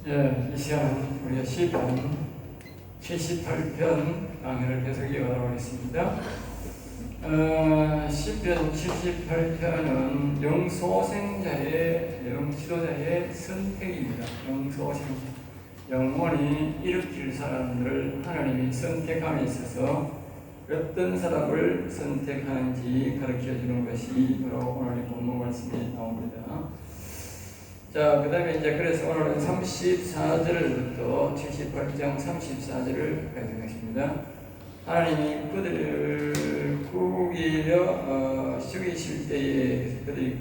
이 시간 우리가 시편 78편 강의를 계속 이어가도록 하겠습니다. 시편 78편은 영소생자의 영지도자의 선택입니다. 영소생자, 영원히 일으킬 사람들을 하나님이 선택함에 있어서 어떤 사람을 선택하는지 가르쳐주는 것이 바로 오늘 본문 말씀이 나옵니다. 자, 그 다음에 이제 그래서 오늘은 34절부터 78장 34절을 가져가십니다. 하나님이 그들을 구기려 죽이실 때에 그들이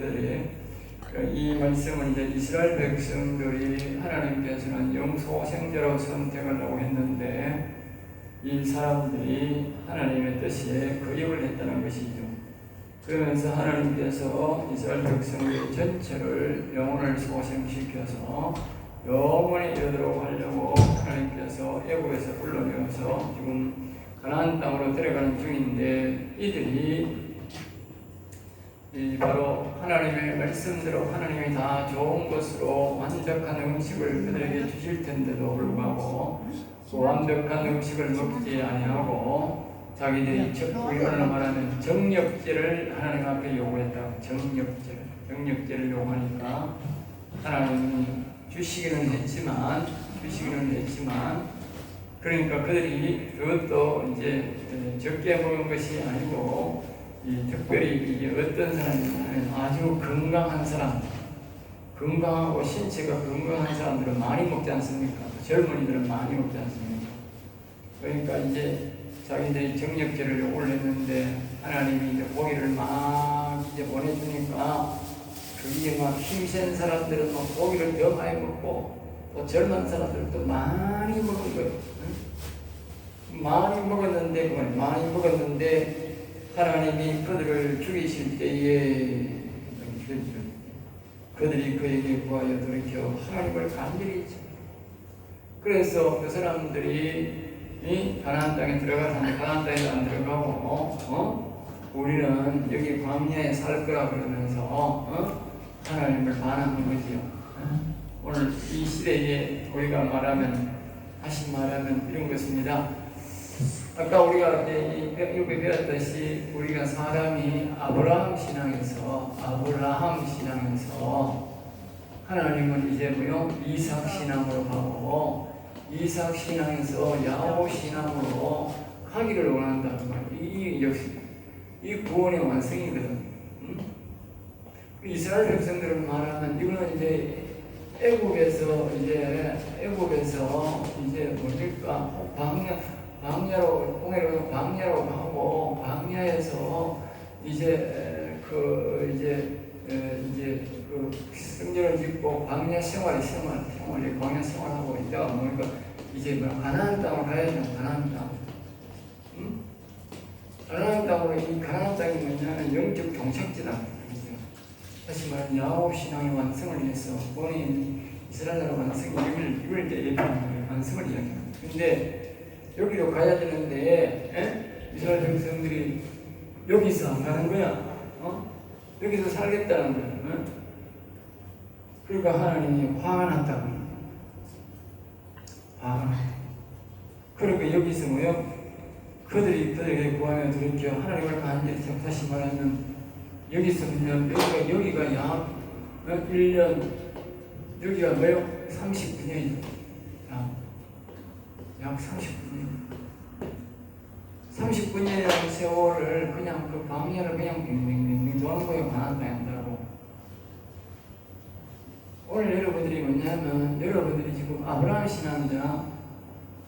이 말씀은 이제 이스라엘 백성들이 하나님께서는 영소생자로 선택하려고 했는데 이 사람들이 하나님의 뜻에 거역을 했다는 것이죠. 그러면서 하나님께서 이스라엘 백성들 전체를 영혼을 소생시켜서 영원히 이르도록 하려고 하나님께서 애굽에서 불러내어서 지금 가나안 땅으로 데려가는 중인데, 이들이 바로 하나님의 말씀대로 하나님이 다 좋은 것으로 완벽한 음식을 그들에게 주실 텐데도 불구하고 그 완벽한 음식을 먹지 아니하고 자기들이 우리가 말하는 정력제를 하나님 앞에 요구했다고. 정력제를 요구하니까 하나님이 주시기는 했지만 그러니까 그들이 그것도 이제 적게 먹은 것이 아니고 특별히 이게 어떤 사람이냐면 아주 건강한 사람, 건강하고 신체가 건강한 사람들은 많이 먹지 않습니까? 젊은이들은 많이 먹지 않습니까? 그러니까 이제 자기들이 정력제를 요구를 했는데 하나님이 이제 고기를 막 이제 보내주니까 그게 막 힘센 사람들은 막 고기를 더 많이 먹고 또 젊은 사람들도 많이 먹은 거예요. 많이 먹었는데 하나님이 그들을 죽이실 때에 그들이 그에게 구하여 돌이켜 하나님을 간절히 잊죠. 그래서 그 사람들이 이 가나안 땅에 들어가서 가나안 땅에 안 들어가고 우리는 여기 광야에 살 거라 그러면서 하나님을 반하는 거지요. 오늘 이 시대에 우리가 다시 말하면 이런 것입니다. 아까 우리가 이제 여기 배웠듯이 우리가 사람이 아브라함 신앙에서 하나님은 이제 이삭 신앙으로 가고 이삭 신앙에서 야곱 신앙으로 가기를 원한다는 말이에요. 이 역시 이 구원의 완성이거든. 이스라엘 백성들은 말하면 이거는 이제 애굽에서 뭡니까 광야로 가고 광야에서 성전을 짓고 광야 생활 광야 생활하고 있다가 보니까 이제 가나안 땅으로 가야죠. 가나안 땅. 가나안 땅으로 이 가나안 땅이 뭐냐면 영적 종착지다. 다시 말하면 야곱 신앙의 완성을 위해서 본인 이스라엘 나라 완성이 이걸 이제 얘기하는 거예요. 완성을 이야기하는 거예요. 근데 여기로 가야 되는데 이스라엘 백성들이 여기서 안 가는 거야. 여기서 살겠다는 거야. 그러니까 하나님이 화가 났다고. 그러니까 여기서 그들에게 구하여 돌이켜 하나님을 간절히 다시 말하면 여기서 그냥 여기가 약 1년, 여기가 39년이죠. 약 39년이라는 세월을 그냥 그 광야를 그냥 빙빙빙 도는 거예요. 가나안 땅에 한다고. 오늘 여러분들이 뭐냐면 여러분들이 지금 아브라함 신앙이잖아.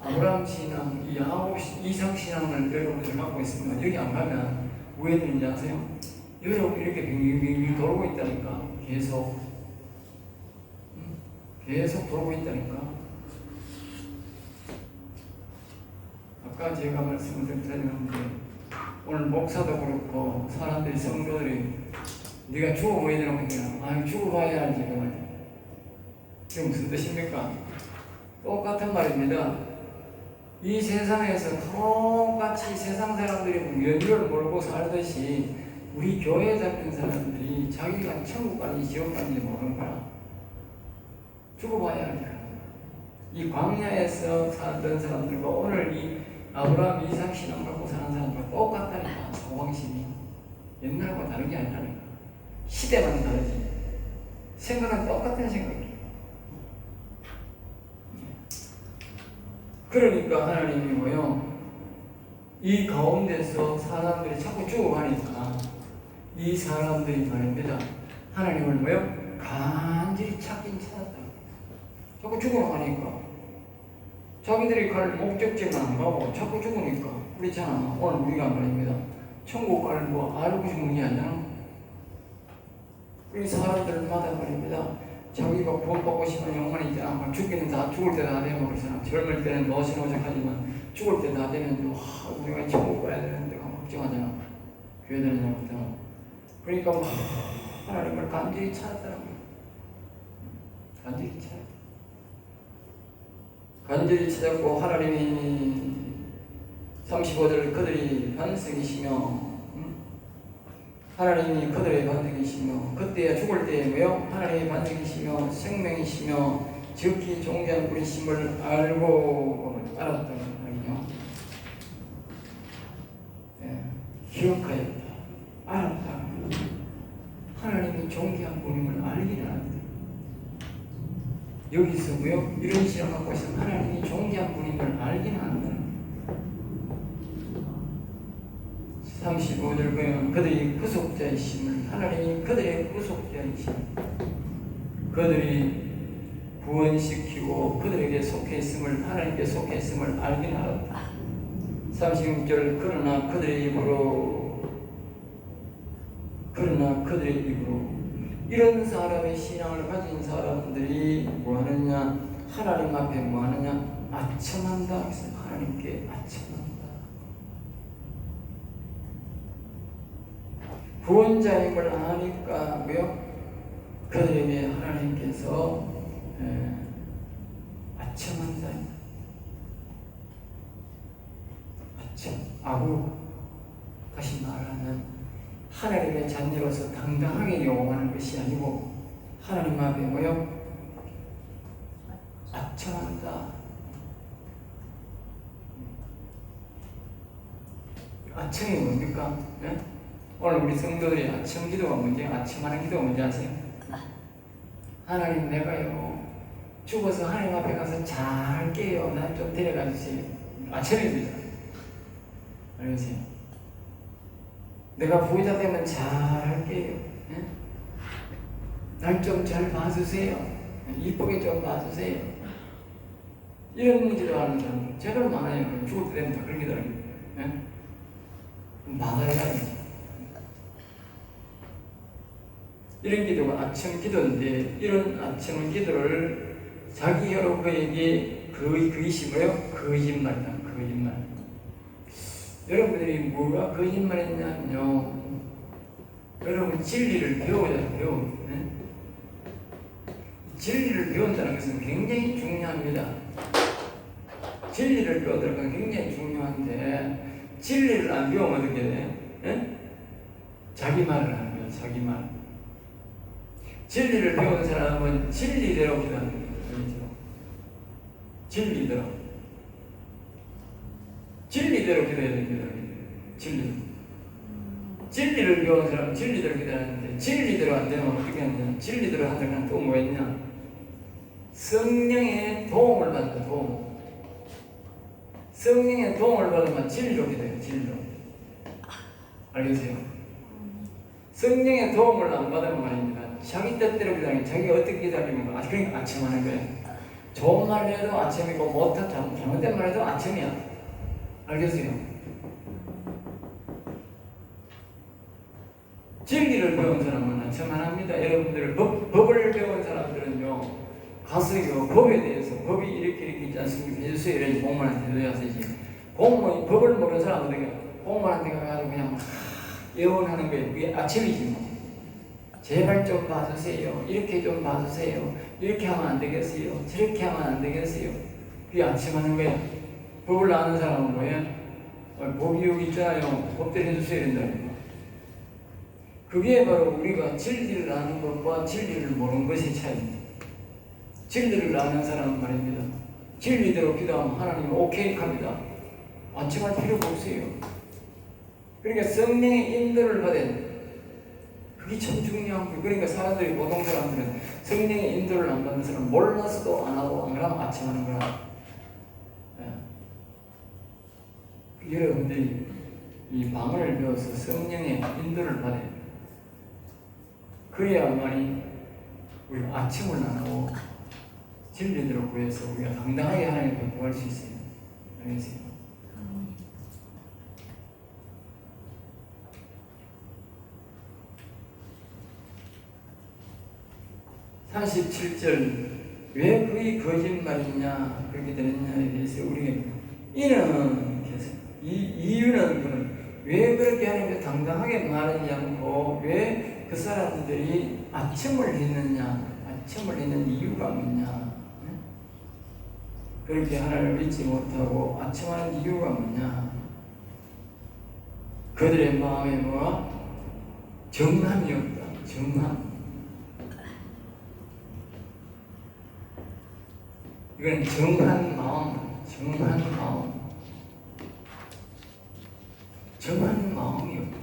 아브라함 신앙, 이 야곱, 이삭 신앙을 여러분들이 갖고 있으면 여기 안 가면 왜 되는지 아세요? 여러분 이렇게 빙빙빙 돌고 있다니까. 계속 돌고 있다니까. 아까 제가 말씀을 드렸는데 오늘 목사도 그렇고 사람들이 성도들이 네가 죽어봐야 되는 거야. 죽어봐야 알지. 지금 무슨 뜻입니까? 똑같은 말입니다. 이 세상에서 똑같이 세상 사람들이 면류를 몰고 살듯이 우리 교회에 잡힌 사람들이 자기가 천국 가는지 지옥 가는지 모르는 거야. 죽어봐야 하니까. 이 광야에서 살던 사람들과 오늘 이 아브라함, 이삭 신앙 갖고 사는 사람들과 똑같다니까. 사고방식이 옛날과 다른 게 아니라니까. 시대만 다르지 생각은 똑같은 생각이에요. 그러니까 하나님이 뭐요? 이 가운데서 사람들이 자꾸 죽어가니까 이 사람들이 말입니다. 하나님을 뭐요? 간절히 찾긴 찾았다. 자꾸 죽어가니까 자기들이 갈 목적지는 안 가고 자꾸 죽으니까 그렇잖아. 오늘 우리가 말입니다. 천국 갈 뭐 알고 죽는 게 아니잖아. 우리 사람들마다 말입니다. 자기가 구원받고 싶은 영혼이 있잖아. 죽기는 다 죽을 때 다 되면 그러잖아. 젊을 때는 노심오직하지만 죽을 때 다 되면 우리가 천국 가야 되는데 걱정하잖아. 교회 다니냐고. 그러니까 막 하나님을 간절히 찾았다는 거야. 간절히 찾았다. 간절히 찾았고 하나님이 35절 그들이 반석이시며 하나님이 그들의 반석이시며 그때야 죽을 때에 뭐요? 하나님의 반석이시며 생명이시며 지극히 존귀한 분이심을 알고 알았다는 말이요. 기억하였다. 알았다. 하나님이 존귀한 분임을 알기는 한다. 여기서 뭐요? 이런 시험 갖고 있으면 하나님이 존귀한 분임을 알기는 한다. 35절 보면 그들이 구속자이심을 하나님이 그들의 구속자이심 그들이 구원시키고 그들에게 속해 있음을 하나님께 속해 있음을 알긴 알았다. 36절 그러나 그들의 입으로 이런 사람의 신앙을 가진 사람들이 뭐하느냐 하나님 앞에 뭐하느냐 아첨한다. 그래서 하나님께 아첨한다. 구원자임을 아니까 뭐요? 그들에게 하나님께서 아첨한다. 아첨, 아구 다시 말하는 하나님의 자녀로서 당당하게 요구하는 것이 아니고 하나님 앞에 뭐요? 아첨한다. 아첨이 뭡니까? 네? 오늘 우리 성도들이 아첨 기도가 뭔지, 아첨하는 기도가 뭔지 아세요? 하나님 내가요 죽어서 하나님 앞에 가서 잘 깨요. 날 좀 데려가 주세요. 아첨입니다. 알겠어요? 내가 부자 되면 잘 할게요. 날 좀 잘 봐주세요. 이쁘게 좀 봐주세요. 이런 기도하는 사람 제발 많아요. 죽을 때 되면 다 그런 기도를 막아야 이런 기도가 아첨 기도인데 이런 아첨 기도를 자기 여러 그에게 그것이 뭐예요? 거짓말이다. 거짓말. 여러분들이 뭐가 거짓말했냐면요. 여러분 진리를 배워야 배워. 진리를 배운다는 것은 굉장히 중요합니다. 진리를 배운다는 것은 굉장히 중요한데 진리를 안 배우면 어떻게 돼? 자기 말을 하는 거예요. 자기 말. 진리를 배운 사람은 진리대로 기도하는 거예요. 진리대로. 진리대로 기도해야 됩니다. 진리. 진리를 배운 사람은 진리대로 기도하는데 진리대로 안 되면 어떻게 하느냐? 진리대로 하다가 또 뭐였냐? 성령의 도움을 받는다. 도움. 성령의 도움을 받으면 진리로 기도해요. 진리로. 알겠어요? 성령의 도움을 안 받으면 말입니다. 자기 뜻대로 기도하는 게 자기가 어떻게 기도하면 그러니까 아첨하는 거예요. 좋은 말 해도 아첨이고 못한 잘못된 말 해도 아첨이야. 알겠어요? 진리를 배운 사람은 아첨 안 합니다. 여러분들 법을 배운 사람들은요 가서요 법에 대해서 법이 이렇게 있지 않습니까? 해주세요. 이런 공무원한테 해줘야지. 법을 모르는 사람들은 공무원한테 가가지고 그냥 예언하는 거예요. 그게 아첨이지 뭐. 제발 좀 봐주세요. 이렇게 좀 봐주세요. 이렇게 하면 안 되겠어요. 저렇게 하면 안 되겠어요. 그게 아첨하는 거예요. 법을 아는 사람은 뭐예요? 법이 여기 있잖아요. 법대로 해주세요. 이런다. 그게 바로 우리가 진리를 아는 것과 진리를 모르는 것의 차이입니다. 진리를 아는 사람은 말입니다. 진리대로 기도하면 하나님은 오케이 합니다. 아침할 필요가 없어요. 그러니까 성령의 인도를 받은, 그게 참 중요한 거예요. 그러니까 사람들이, 보통 사람들은 성령의 인도를 안 받는 사람은 몰라서도 안 하고 안 그러면 아침하는 거라. 예. 여러분들이 이 방언을 배워서 성령의 인도를 받아야 돼요. 그래야만이 우리가 아침을 안 하고 진리대로 구해서 우리가 당당하게 하나님께 구할 수 있어요. 알겠어요? 37절, 왜 그의 거짓말이냐 그렇게 되느냐에 대해서 우리가 이유는 왜 그렇게 하나님께 당당하게 말하지 않고 왜 그 사람들이 아침을 했느냐, 아침을 했는 이유가 뭐냐, 그렇게 하나님을 믿지 못하고 아침하는 이유가 뭐냐, 그들의 마음에 뭐가 정함이 없다. 정함. 이건 정한 마음, 정한 마음이 없다.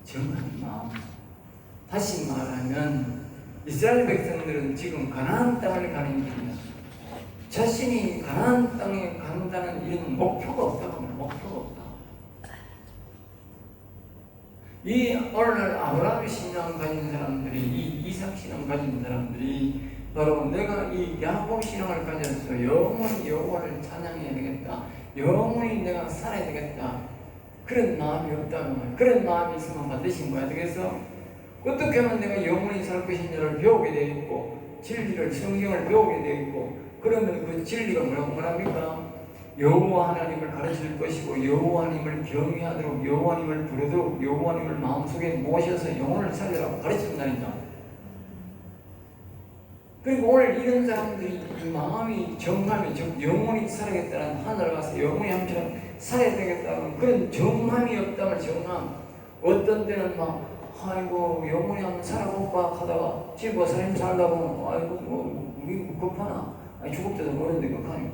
정한 마음. 다시 말하면 이스라엘 백성들은 지금 가나안 땅을 가는 길이다. 자신이 가나안 땅에 간다는 이런 목표가 없다고 말해요. 목표가 없다. 이 오늘날 아브라함 신앙 가진 사람들이, 이 이삭 신앙 가진 사람들이 바로 내가 이 야곱 신앙을 가져서 영원히 여호와를 찬양해야 되겠다, 영원히 내가 살아야 되겠다, 그런 마음이 없다고 말해요. 그런 마음이 있으면 반드시 뭐야 되겠어? 어떻게 하면 내가 영원히 살 것인지를 배우게 되어 있고, 진리를, 성경을 배우게 되어 있고, 그러면 그 진리가 뭐라고 말합니까? 여호와 하나님을 가르칠 것이고, 여호와 하나님을 경외하도록, 여호와 하나님을 부르도록, 여호와 하나님을 마음속에 모셔서 영혼을 살리라고 가르친다니까. 그리고 오늘 이런 사람들이 이 마음이 정함이, 즉 영원히 살아야겠다는, 하늘에 가서 영원히 함처럼 살아야 되겠다는 그런 정함이 없다면, 정함. 어떤 때는 막 아이고 영원히 한번 살아볼까 하다가 집어 살림 살다 보면 아이고 뭐 우리 급하나, 아니 죽을 때도 모르는데 급하니,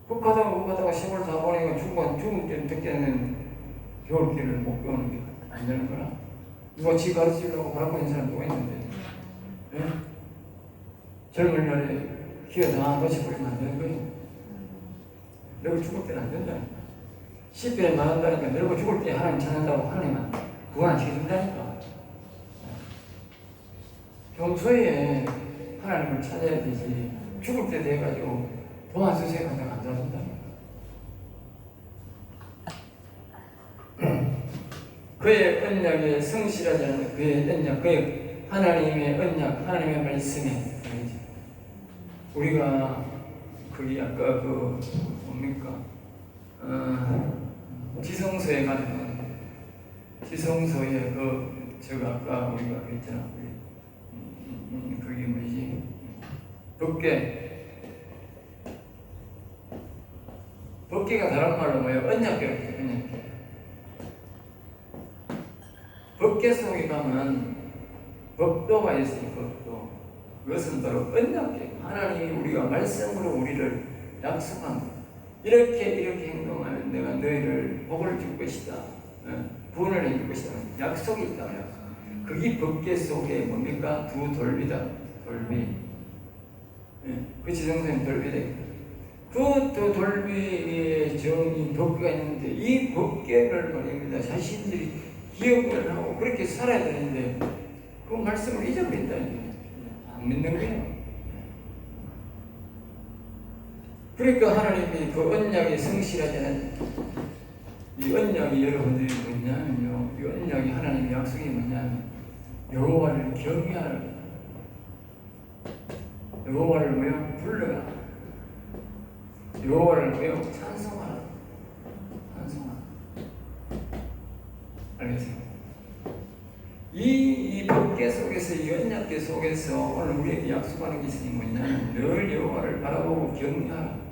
급하다가 세월 다 보내고 죽을 때는 그때는 겨울길을 못 배우는 게 안 되는 거라. 누가 지 가르치려고 바라고 있는 사람 누가 있는데, 예? 젊은 날에 기회 다 놓쳐버리면 안 되는 거예요. 너가 죽을 때는 안 된다니까. 10배에 말한다니까. 너가 죽을 때 하나님 찾는다고 하나님은 구원 안 시켜준다니까. 평소에 하나님을 찾아야 되지, 죽을 때 돼가지고 도와주세요 하다가 안 도와준다니까. 그의 언약에 성실하지 않는 그의 언약, 그의 하나님의 언약, 하나님의 말씀에, 우리가 거기 아까 그 뭡니까? 지성소에 가면, 지성소에 그 제가 아까 우리가 그랬잖아. 그게 뭐지? 법궤가 다른 말로 뭐예요? 언약궤. 법궤 속에 가면 법도가 있어요. 법도. 그것은 바로 언약궤. 하나님이 우리가 말씀으로 우리를 약속한 것. 이렇게 행동하면 내가 너희를 복을 줄 것이다, 구원을 해줄 것이다, 약속이 있다면, 그게 법궤 속에 뭡니까? 두 돌비다. 돌비. 그 지성소에 돌비다. 그 돌비의 정이 법궤가 있는데, 이 법궤를 말입니다, 자신들이 기억을 하고 그렇게 살아야 되는데 그 말씀을 잊어버린다는 거예요. 안 믿는 거예요. 그러니까 하나님이 그 언약에 성실하지 않은, 이 언약이 여러분들이 뭐냐면요, 이 언약이 하나님의 약속이 뭐냐면 여호와를 경외하라. 여호와를 뭐요? 불러라. 여호와를 뭐요? 찬송하라. 알겠어요? 이 법궤 속에서, 이 언약궤 속에서 오늘 우리에게 약속하는 게 있으니 뭐냐면 늘 여호와를 바라보고 경외하라.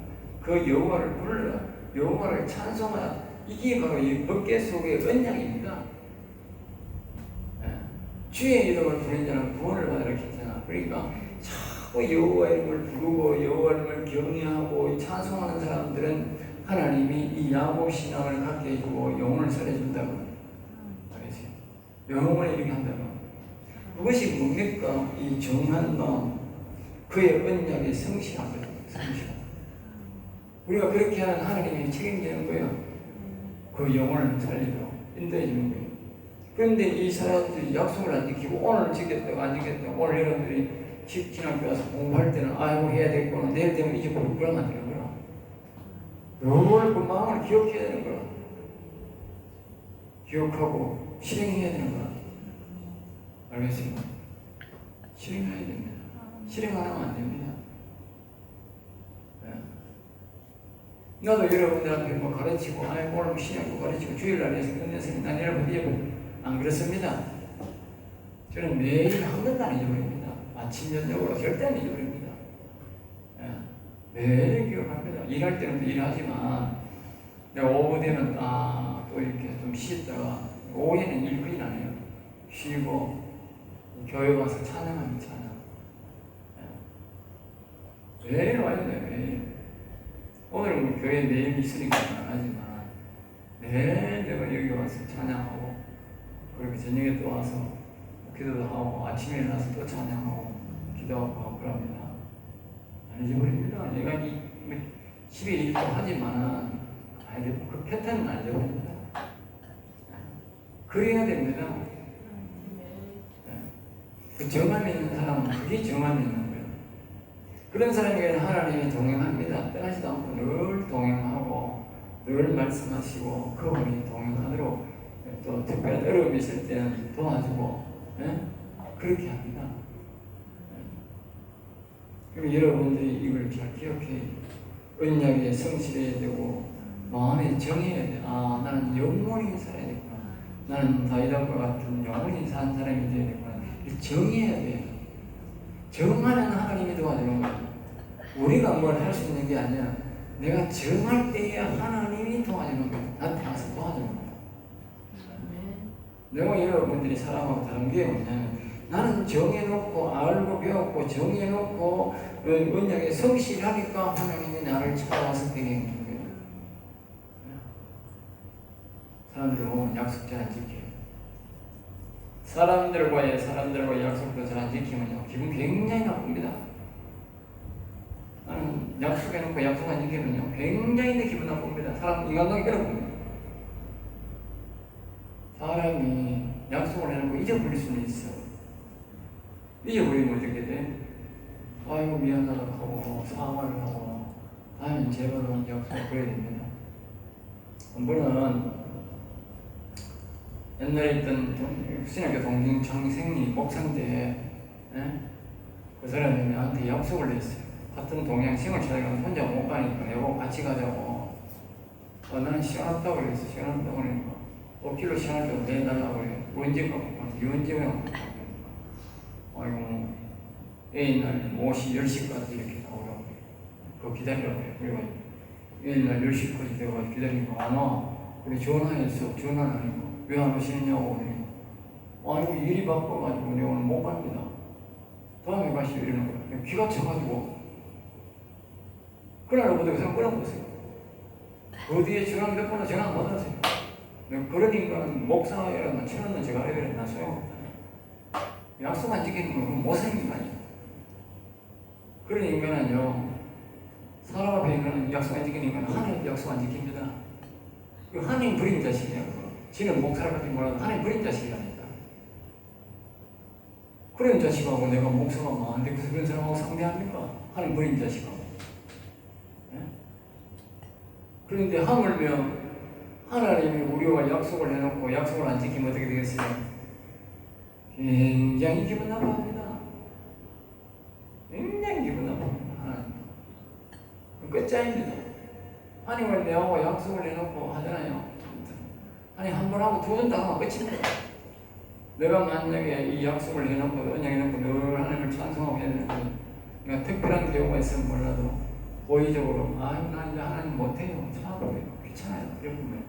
그 여호와를 불러라. 여호와를 찬송하라. 이게 바로 이 법궤 속의 언약입니다. 주의 이름을 부르는 자는 구원을 받으라 했잖아. 그러니까 또 여호와 이름을 부르고 여호와 이름을 경외하고 찬송하는 사람들은 하나님이 이 야곱 신앙을 갖게 해주고 영혼을 살려준다고 알겠어요? 영혼을 이렇게 한다고. 그것이 뭡니까? 이 정한 마음, 그의 언약의 성실한 거예요. 성실한. 우리가 그렇게 하는 하나님이 책임지는 거예요. 그 영혼을 살리고 인도해 주는 거예요. 그런데 이 사람들이 약속을 안 지키고 오늘 지켰다가 안 지켰다가 오늘 여러분들이 신학교 와서 공부할 때는 아이고 해야 되겠구나 내일 되면 잊어버리고 그러면 안 되는 거야. 늘 그 마음을 기억해야 되는 거야. 기억하고 실행해야 되는 거야. 알겠습니까? 실행해야 됩니다. 실행 안 하면 안 됩니다. 네. 나도 여러분들한테 뭐 가르치고 아이고 오늘 신학교 가르치고 주일날 해서 끝냈으니 난 여러분 안 그렇습니다. 저는 매일 한 번도 안 잊어버립니다. 아침 저녁으로 절대 안 잊어버립니다. 예. 매일 기억합니다. 일할 때는 또 일하지만 내가 오후 되면 또 이렇게 좀 쉬었다가 오후에는 일 거의 안 해요. 쉬고 교회 와서 찬양하면 찬양. 예. 매일 와야 돼요. 매일. 오늘은 뭐 교회 매일 있으니까 안 하지만 매일 내가 여기 와서 찬양하고 그렇게 저녁에 또 와서 기도도 하고 아침에 일어나서 또 찬양하고 기도하고 그럽니다. 안 잊어버립니다. 내가 집에 일도 하지만 그 패턴은 안 잊어버립니다. 그래야 됩니다. 그 정함 있는 사람은 그게 정함 있는 거예요. 그런 사람에게는 하나님이 동행합니다. 떠나지도 않고 늘 동행하고 늘 말씀하시고 그분이 동행하도록 또 특별한 어려움이 있을 때는 도와주고 그렇게 합니다. 그럼 여러분들이 이걸 잘 기억해. 언약에 성실해야 되고 마음에 정해야 돼. 나는 영원히 살아야 되구나. 나는 다윗과 같은 영원히 산 사람이 되야 되구나. 정해야 돼. 정하는 하나님이 도와주는 거야. 우리가 뭘 할 수 있는 게 아니야. 내가 정할 때에야 하나님이 도와주는 거야. 나한테 와서 도와주는 거야. 내가 여러분들이 사람하고 다른 게 뭐냐면 나는 정해놓고 알고 배웠고 정해놓고 언약에 성실하니까 하나님이 나를 찾아와서 되게 해주는 거예요. 사람들 보면 약속 잘 안 지켜요. 사람들과 약속도 잘 안 지키면요 기분 굉장히 나쁩니다. 나는 약속해놓고 약속 안 지키면요 굉장히 기분 나쁩니다. 사람 인간관계 괴롭습니다. 사람이 약속을 해놓고 잊어버릴 수는 있어. 잊어버리면 어떻게 돼? 아이고 미안하다 하고 사과를 하고 다음엔 제발로 약속을 그래야 됩니다. 한 번은 옛날에 있던 신학교 동생 장생리 목사인데 그 사람이 나한테 약속을 했어요. 같은 동양생을 찾아가면 혼자 못 가니까 여보 같이 가자고. 나는 시간 없다고 그랬어. 시간 없다고 그러니까 5km 시간을 좀 내달라고 그래. 언제 가고 언제 가고 아이고 A날 오시 10시까지 이렇게 나오라고 그래. 그거 기다리라고 그래. 그리고 A날 10시까지 돼가지고 기다리니까 안 와. 그래 전화했어. 전화는 아니고 왜 안 오시느냐고 그래. 아이고 일이 바빠가지고 내가 오늘 못 갑니다. 다음에 가시오 이러는 거야. 귀가 쳐가지고 그날부터 그 사람 끊어버렸어요. 어디에 전화 몇 번을 전화 못 하세요. 그런 인간은 목사라면 천원은 제가 해결해 나 소용없다. 약속 안 지키는 건 못생긴 인간이야. 그런 인간은요 사람 앞에 있는 약속 안 지키는 인간은 하나님 약속 안 지킵니다. 그 하나님 버린 자식이야. 지는 목사를 가지고 뭐라도 하나님 버린 자식이라니까. 그런 자식하고 내가 목사가 많은데 그런 사람하고 상대합니까? 하나님 버린 자식하고. 그런데 하물며 하나님이 우리와 약속을 해놓고 약속을 안 지키면 어떻게 되겠어요? 굉장히 기분 나빠합니다. 굉장히 기분 나빠합니다. 하나님. 끝장입니다. 하나님을 내하고 약속을 해놓고 하잖아요. 하나님 한 번 하고 두 번 더 하면 끝입니다. 내가 만약에 이 약속을 해놓고 언약해놓고 늘 하나님을 찬송하고 해야 되는데 그러니까 특별한 경우가 있으면 몰라도 고의적으로 나 이제 하나님 못해요. 참아요. 귀찮아요. 이러면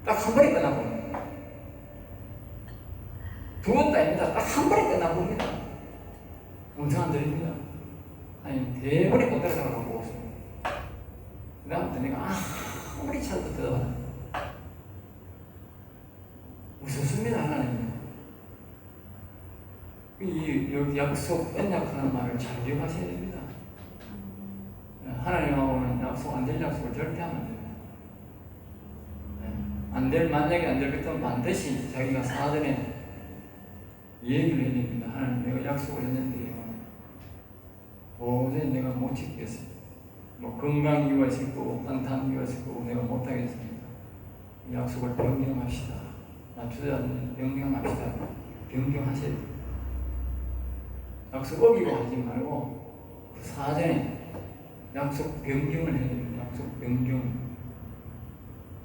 딱 한 번에 끝나봅니다. 두 번도 아닙니다. 딱 한 번에 끝나봅니다. 엄청 안 들립니다. 아니 대번에 못 따라가고 먹었어. 그 다음부터 내가 아무리 찾아도 대답하네. 무섭습니다 하나님. 이 약속 언약하는 말을 잘 기억하셔야 됩니다. 하나님하고는 약속 안 될 약속을 절대 하면 안 됩니다. 만약에 안 될 것같으면 반드시 자기가 사전에 얘기를 해야 됩니다. 하나님 내가 약속을 했는데요. 도저히 내가 못 지키겠습니다. 뭐 건강 이유가 있을 거고 한탄 이유가 있을 거고 내가 못하겠습니다. 이 약속을 변경합시다. 낮추자는 변경합시다. 변경하셔야 됩니다. 약속 어기고 하지 말고 그 사전에 약속 변경을 해야 됩니다. 약속 변경.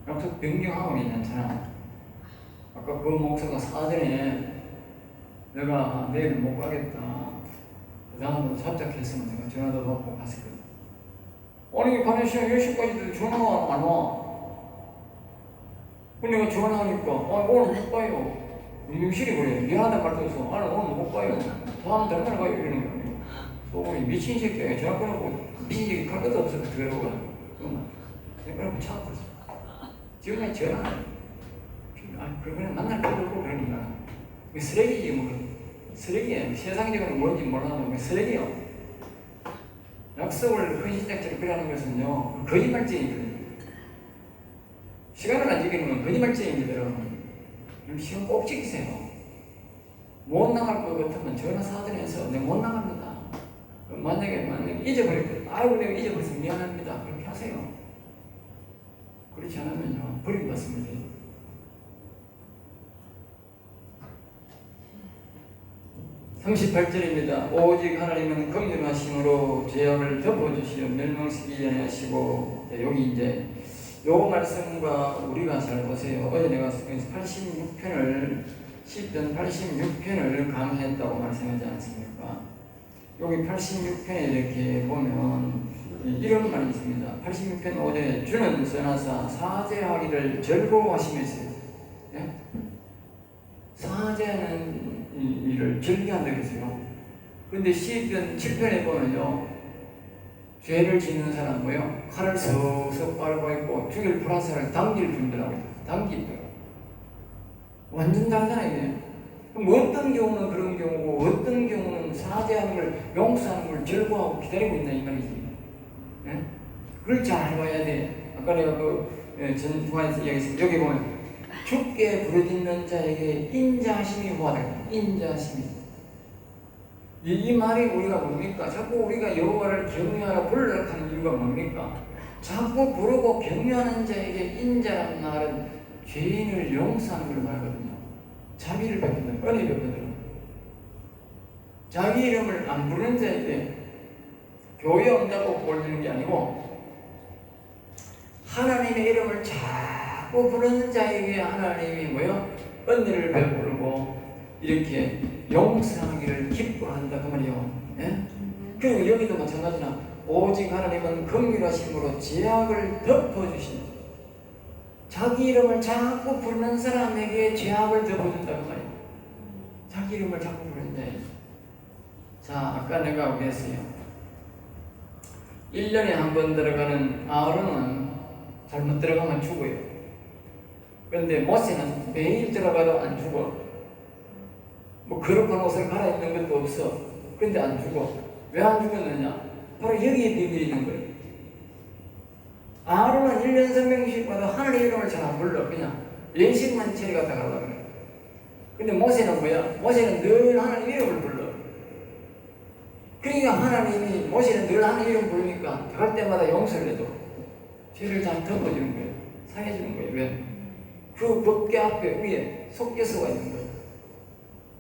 약속 변경하고 괜찮잖아. 아까 그 목사가 사전에 내가 내일 못 가겠다. 그 다음으로 잡작했으면 내가 전화도 받고 갔었거든. 아니 가는 시간 10시까지도 전화가 안 와. 근데 내가 전화하니까 오늘 못 가요. 음식이 그래. 미안하다 말도 없어. 아니 오늘 못 가요. 다음 다른 날 가요. 이러는 거야. 속으로 미친 새끼야. 전화 끊고 미친 새끼 갈 것도 없어. 들어가. 내가 그러고 참았어. 지금까지 전화 그거는 만날 필요 없고 그러니까 쓰레기지 뭐 쓰레기야. 세상적으로 뭔지 몰라도 쓰레기요. 약속을 헌신짝처럼 그러는 것은요 거짓말쟁이거든요. 시간을 안 지키는 건 거짓말쟁이들은 시간 꼭 지키세요. 못 나갈 것 같으면 전화 사전해서 내가 못 나갑니다. 만약에 잊어버렸거든. 아이고 내가 잊어버려서 미안합니다. 그렇게 하세요. 그렇지 않으면요 버림받습니다. 38절입니다. 오직 하나님은 긍휼하심으로 죄악을 덮어주시어 멸망시키지 아니하시고. 여기 이제 요 말씀과 우리가 잘 보세요. 어제 내가 86편을 시편 86편을 강의했다고 말씀하지 않습니까? 여기 86편에 이렇게 보면 이런 말이 있습니다. 86편 5절에 주는 선하사 사죄하기를 즐거워하시면서 사죄하는 일을 즐겨한다 그랬어요. 근데 시편 7편에 보면요 죄를 짓는 사람 뭐요? 칼을 석석 빨고 있고 죽일 불화살을 당길 준비라고 했어요. 당길 거예요. 완전 다르잖아요 이게. 그럼 어떤 경우는 그런 경우고 어떤 경우는 사죄하는 걸 용서하는 걸 즐거워하고 기다리고 있나 이 말이지. 예? 그걸 잘 봐야 돼. 아까 내가 전중간에서 이야기했습니다. 여기 보면 주께 부르짖는 자에게 인자하심이 호하다. 인자하심이. 이 말이 우리가 뭡니까? 자꾸 우리가 여호와를 경외하라 불러라 하는 이유가 뭡니까? 자꾸 부르고 경외하는 자에게 인자라는 말은 죄인을 용서하는 걸 말하거든요. 자비를 베푼다. 은혜 베푼다. 자기 이름을 안 부르는 자에게 교회 온다고 올리는 게 아니고 하나님의 이름을 자꾸 부르는 자에게 하나님이 뭐요? 은혜를 베풀고 이렇게 용서하기를 기뻐한다 그 말이요. 예? 그리고 여기도 마찬가지나 오직 하나님은 긍휼하심으로 죄악을 덮어주신다. 자기 이름을 자꾸 부르는 사람에게 죄악을 덮어준다 그 말이에요. 자기 이름을 자꾸 부르는 자에게. 자, 아까 내가 그랬어요. 1년에 한 번 들어가는 아론은 잘못 들어가면 죽어요. 그런데 모세는 매일 들어가도 안 죽어. 뭐 거룩한 옷을 갈아입는 것도 없어. 근데 안 죽어. 왜 안 죽었느냐? 바로 여기에 비밀이 있는 거예요. 아론은 1년 성명식마다 하나님의 이름을 잘 안 불러. 그냥 예식만 처리갔다 가려고 그래. 근데 모세는 뭐야? 모세는 늘 하나님의 이름을 불러. 그러니까 하나님이 모세는 늘 하나님의 이름 부르니까 갈 때마다 용서를 해도 죄를 다 덮어주는 거예요. 상해주는 거예요. 왜? 그 법궤 앞에 위에 속죄소가 있는 거예요.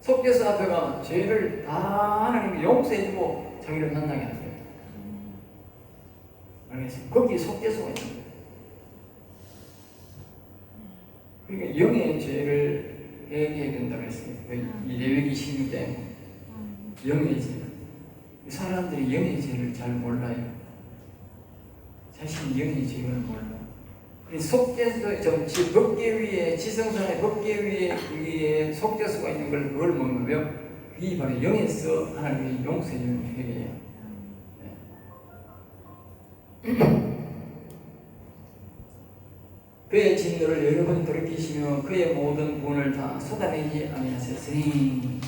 속죄소 앞에 가면 죄를 다 하나님이 용서해주고 자기를 만나게 하는 거예요. 알겠습니까? 거기 속죄소가 있는 거예요. 그러니까 영의 죄를 회개해야 된다고 했습니다. 이 레위기 16장 영의 죄. 사람들이 영의 죄를 잘 몰라요. 자신이 영의 죄를 몰라. 속죄소, 법궤 위에, 지성산의 법궤 위에 속죄소가 있는 걸 그걸 먹는 거요. 그게 바로 영에서 하나님이 용서해주는 회개예요. 네. 그의 진노를 여러 번 돌이키시며 그의 모든 분을 다 쏟아내지 아니하셨으니.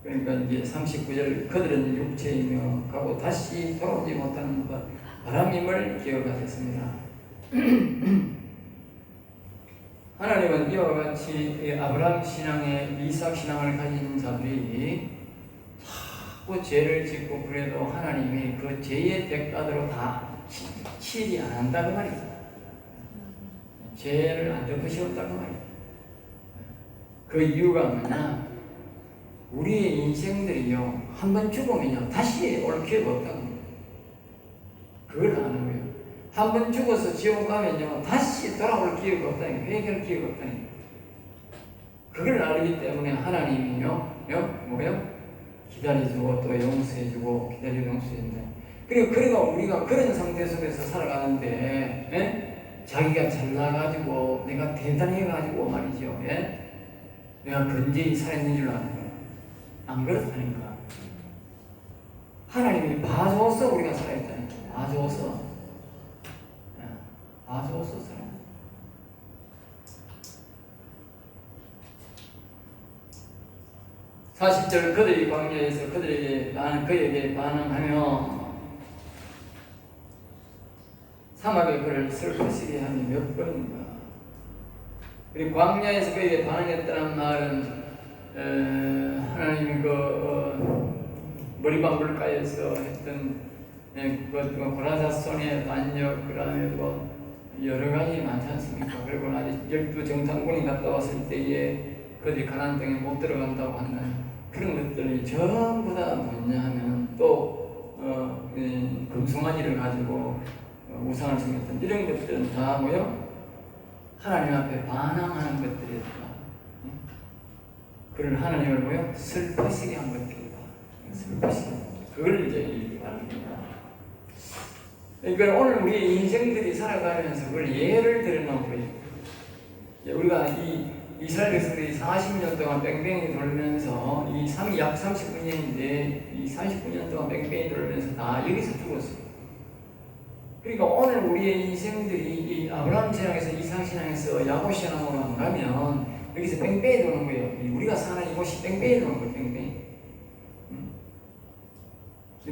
그러니까 이제 39절 그들은 육체이며 가고 다시 돌아오지 못하는 것 바람임을 기억하셨습니다. 하나님은 이와 같이 아브라함 신앙에 이삭 신앙을 가진 자들이 자꾸 죄를 짓고 그래도 하나님이 그 죄의 대가대로 다 치지 안 한다고 말이죠. 죄를 안 덮으셨다고 말이죠. 그 이유가 뭐냐? 우리의 인생들이요, 한번 죽으면요 다시 올 기회가 없다고. 그걸 아는 거예요. 한번 죽어서 지옥 가면요 다시 돌아올 기회가 없다니, 회개할 기회가 없다니. 그걸 알기 때문에 하나님이요 뭐요? 기다려주고 또 용서해주고 기다리고 용서해준다. 그리고 우리가 그런 상태 속에서 살아가는데, 예? 자기가 잘나가지고 내가 대단해가지고 말이죠, 예? 내가 건재히 살아있는 줄 아는 거야. 안 그렇다니까. 하나님이 봐줘서 우리가 살아있다니까. 봐줘서. 봐줘서 살아. (40절) 그들이 광야에서 그에게 반응하며 사막에 그를 슬프시게 하니 몇 번인가. 그리고 광야에서 그에게 반응했다는 말은 하나님이 머리방 물가에서 했던 고라사손의 반역, 그 다음에 여러 가지 많지 않습니까? 그리고 아직 12정탐꾼이 갔다 왔을 때에 그들이 가나안 땅에 못 들어간다고 하는 그런 것들이 전부 다 뭐냐 하면 또 금송아지를 가지고 우상을 섬겼던 이런 것들은 다 뭐요? 하나님 앞에 반항하는 것들이었다. 그를 하나님을 뭐요? 슬프시게 한 것들이다. 슬프시게. 그걸 이제 말합니다. 그러니까 오늘 우리 인생들이 살아가면서 그걸 예를 들어놓은 거예요. 우리가 이스라엘 백성들이 40년 동안 뺑뺑이 돌면서 약 39년인데 이 39년 동안 뺑뺑이 돌면서 다 여기서 죽었어요. 그러니까 오늘 우리의 인생들이 이 아브라함 신앙에서 이삭 신앙에서 야곱 신앙으로 안 가면 여기서 뺑뺑이 도는 거예요. 우리가 사는 이곳이 뺑뺑이 도는 거예요. 뺑뺑이.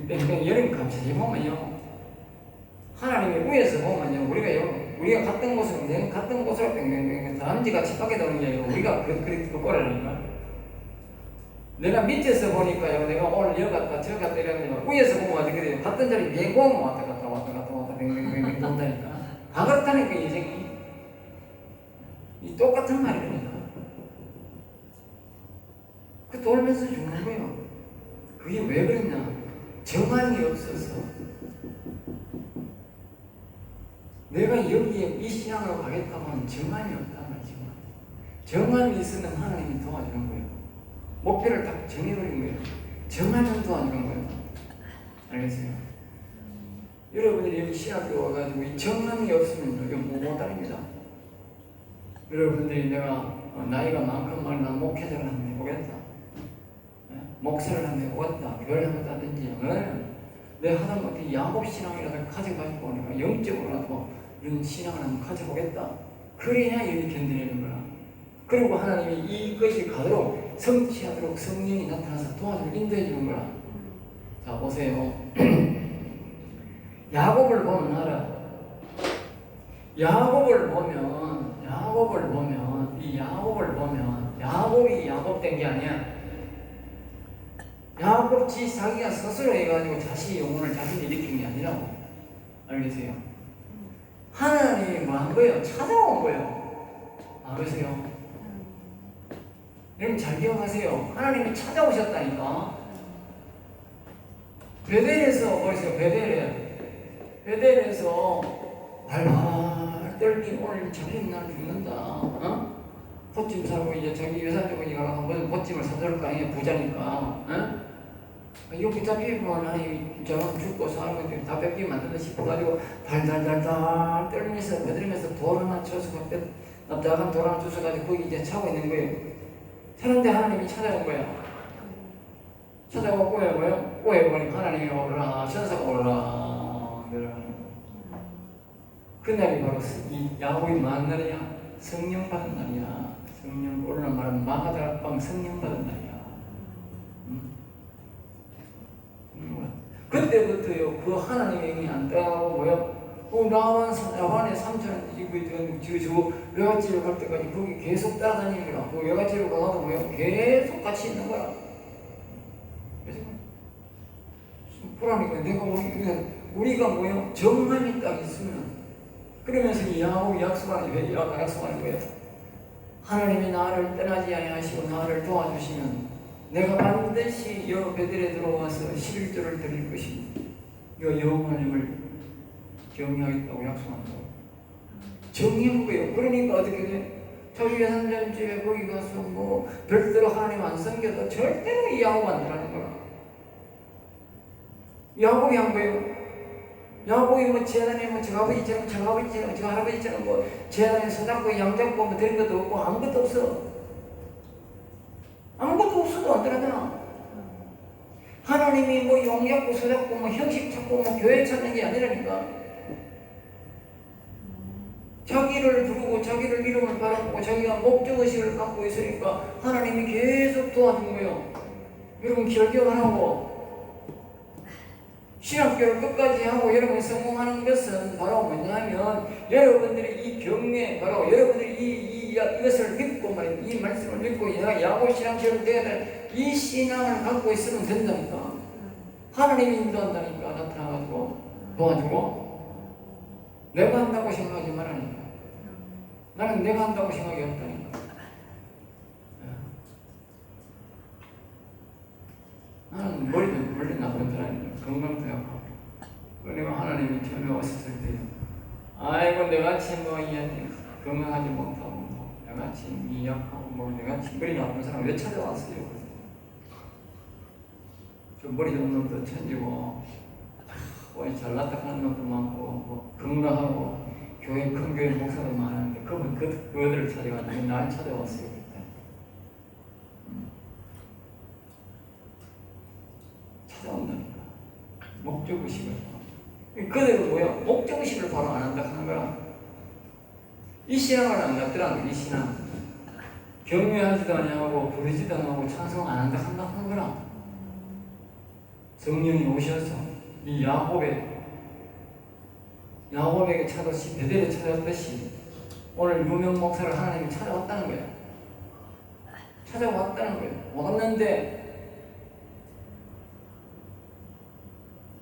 뺑뺑이 여름 감사히 보면요, 하나님이 위에서 보면요, 우리가 갔던 곳으로 뺑뺑뺑 다람쥐 같이 빠게 도는 게 아니고 우리가 그렇게 꼬라니까. 내가 밑에서 보니까요, 내가 오늘 여기 갔다 저기 갔다 이러면 위에서 보면 아주 그래요. 갔던 자리 맹공하면 왔다 갔다 뺑뺑뺑 돈다니까. 다 그렇다니까 인생이. 이 똑같은 말이니까. 그 돌면서 죽는 거예요. 그게 왜 그랬냐? 정한이 없어서. 내가 여기에 이 신앙으로 가겠다면 정한이 없단 말이죠. 정한이 있으면 하나님이 도와주는 거예요. 목표를 딱 정해버린 거예요. 정한은 도와주는 거예요. 알겠어요? 여러분들이 여기 신학교에 와가지고 이 정한이 없으면 여기 못합니다. 여러분들이 내가 나이가 많건만 난 목회자를 한번 해보겠다, 목사를 한번 해보겠다, 교회를 한번 따든지, 내 하다못해 야곱신앙이라도 가져가지고 내가 영적으로라도 이런 신앙을 한번 가져보겠다. 그래야 여기 견디는 거라. 그리고 하나님이 이것이 가도록 성취하도록 성령이 나타나서 도와주고 인도해 주는 거라. 자, 보세요. 야곱을 보면 알아. 야곱을 보면 야곱이 야곱된 게 아니야. 야곱이 자기가 스스로 해가지고 자신의 영혼을 자신이 일으킨 게 아니라고. 알겠어요? 하나님이 뭐 한 거예요? 찾아온 거예요. 알겠어요? 여러분 잘 기억하세요. 하나님이 찾아오셨다니까. 베델에서 보세요. 베델에서 발발 떨긴 오늘 저녁 날 죽는다. 포찜 사고 이제 자기 여사님이 가서 한번 포찜을 사줄 거 아니에요. 부자니까. 여기 다 피부만 하니 저는 죽고 사는 건데 다 뺏기면 안 된다 싶어가지고 달달달달 떨면서 베들면서 돌 하나 쳐서 납작한 돌 하나 쳐서가지고 거기 이제 차고 있는 거예요. 사는데 하나님이 찾아온 거야. 찾아가 꼬에 뭐요? 꼬에 보니까 하나님이 오르라, 천사가 오르라 내려가는 그날이 바로 이 야곱이 만날이야. 성령 받은 날이야. 성령 오르는 말은 마가다락방 성령 받은 날이야. 그때부터요 그 하나님의 영이 안 떠나고 뭐요? 나만의 삼촌 저 외갓집에 갈 때까지 거기 계속 따라다니니까 그 외갓집에 가도 뭐요? 계속 같이 있는 거야. 그래서 불안하니까 내가 우리가 뭐요? 정함이 딱 있으면 그러면서 이 야곱이 약속하는 거예요. 하나님이 나를 떠나지 아니하시고 나를 도와주시면 내가 반드시 여 베들에 들어와서 11조를 드릴 것입니다. 여 여호와님을 경외하겠다고 약속한 거예요. 정의한 거예요. 그러니까 어떻게 돼? 자기 예산전집에 거기 가서 뭐 별대로 하나님 안 섬겨도 절대로 이 야곱 안 들어가는 거야. 야곱이 한 거예요. 야곱이 뭐 재단에 뭐 저 할아버지처럼 뭐 재단에 손잡고 양 잡고 뭐 드린 것도 없고 아무것도 없어. 아무것도 없어도 안 들어가잖아. 하나님이 뭐 용 잡고 소 잡고 뭐 형식 찾고 뭐 교회 찾는 게 아니라니까. 자기를 부르고 자기를 이름을 바라보고 자기가 목적의식을 갖고 있으니까 하나님이 계속 도와준 거예요. 여러분 기억하고 신학교를 끝까지 하고 여러분이 성공하는 것은 바로 뭐냐면 여러분들이 이 경외 바로 여러분들이 이것을 믿고 말이야. 이 말씀을 믿고 내가 야곱 신앙처럼 되어야 될 이 신앙을 갖고 있으면 된다니까. 하나님이 인도한다니까. 나타나가지고 도와주고 내가 한다고 생각하지 말라니까. 나는 내가 한다고 생각이 없다니까. 나는 머리 나쁜 사람이니까 건강도 약하고 내가 하나님이 처음에 왔을 때 아이고 내같이 뭐 건강하지 못하고 내같이 약하고 뭐 내같이 머리 나쁜 사람 왜 찾아왔어요? 좀 머리 좋은 놈도 천지고 잘났다 하는 놈도 많고 뭐 건강하고 큰 교회 목사도 많은데 그들을 찾아가지고 날 찾아왔어요. 찾아온다니까. 목적의식을. 그들은 뭐야? 목적의식을 바로 안 한다 하는 거야. 이 신앙을 안 갖더라도 이 신앙. 경외하지도 아니하고 부르지도 않고 찬송 안 한다 하는 거라. 성령이 오셔서 이 야곱에게 찾았듯이 베델에 찾았듯이 오늘 유명 목사를 하나님이 찾아왔다는 거야. 찾아왔다는 거야. 왔는데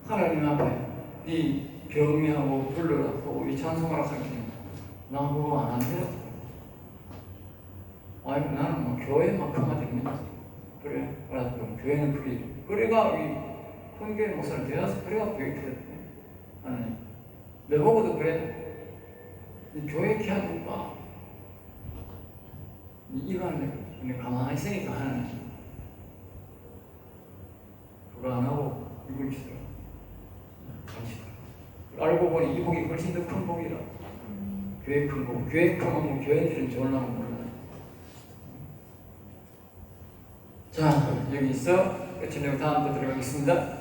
하나님 앞에 이 경외하고 불러라고 이 찬송하라 하기는 나 그거 안 한대요. 아이고 나는 뭐 교회만큼만 됩니다. 그래 알았어. 교회는 그게 그래가 이 큰 교회 목사를 되어서 그래가 교회 되었대. 하나님 내 보고도 그래. 교회 키워줄까? 이거 하는데 가만히 있으니까 하나님 그거 안 하고 이걸 주더라. 알고 보니 이 복이 훨씬 더 큰 복이라. 교회 큰 복. 교회 큰 복. 교회들은 좋으려면 몰라. 자, 여기 있어. 끝으로 다음 또 들어가겠습니다.